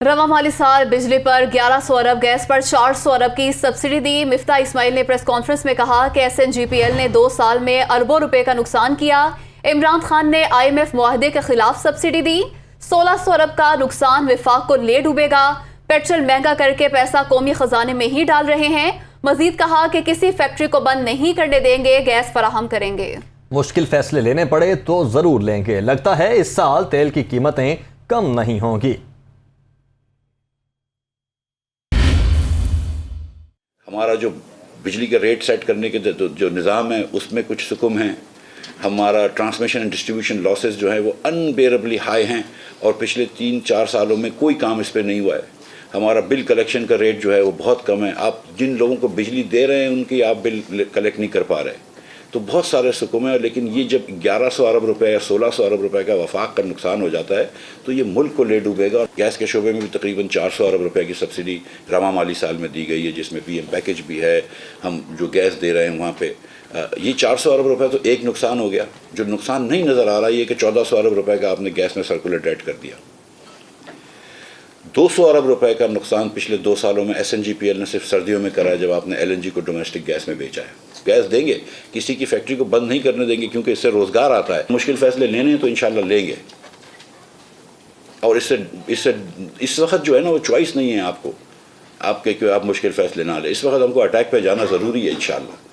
रवा माली साल बिजली पर 1100 अरब, गैस पर 400 अरब की सब्सिडी दी। मिफ्ता इस्माइल ने प्रेस कॉन्फ्रेंस में कहा कि SNGPL ने 2 साल में अरबों रुपए का नुकसान किया। इमरान खान ने IMF मुआहदे के खिलाफ सब्सिडी दी। 1600 अरब का नुकसान विफाक को ले डूबेगा। पेट्रोल महंगा करके पैसा कौमी खजाने में ही डाल रहे हैं। मजीद कहा कि किसी फैक्ट्री को बंद नहीं करने देंगे, गैस फराहम करेंगे। मुश्किल फैसले लेने पड़े तो जरूर लेंगे। लगता है इस साल तेल की कीमतें कम नहीं होंगी। हमारा जो बिजली के रेट सेट करने के जो निज़ाम है उसमें कुछ सुकुम हैं। हमारा ट्रांसमिशन एंड डिस्ट्रीब्यूशन लॉसेस जो है वो अनबेरेबली हाई हैं और पिछले 3-4 सालों में कोई काम इस पर नहीं हुआ है। हमारा बिल कलेक्शन का रेट जो है वो बहुत कम है। आप जिन लोगों को बिजली दे रहे हैं उनकी आप बिल कलेक्ट नहीं कर पा रहे, तो बहुत सारे सुकुम हैं। लेकिन ये जब 1100 अरब रुपए या 1600 अरब रुपए का वफाक का नुकसान हो जाता है तो ये मुल्क को ले डूबेगा। गैस के शोबे में भी तकरीबन 400 अरब रुपए की सब्सिडी रवा माली साल में दी गई है, जिसमें PM पैकेज भी है। हम जो गैस दे रहे हैं वहाँ पे ये 400 अरब रुपए तो एक नुकसान हो गया। जो नुकसान नहीं नज़र आ रहा है कि 1400 अरब रुपए का आपने गैस में सर्कुलर डेट कर दिया। 200 अरब रुपए का नुकसान पिछले 2 सालों में SNGPL ने सिर्फ सर्दियों में करा है, जब आपने LNG को डोमेस्टिक गैस में बेचा है। गैस देंगे, किसी की फैक्ट्री को बंद नहीं करने देंगे, क्योंकि इससे रोजगार आता है। मुश्किल फैसले लेने हैं तो इंशाल्लाह लेंगे। और इससे इस वक्त जो है ना वो चॉइस नहीं है आपको, आपके कि आप मुश्किल फैसले ना लें। इस वक्त हमको अटैक पे जाना ज़रूरी है इंशाल्लाह।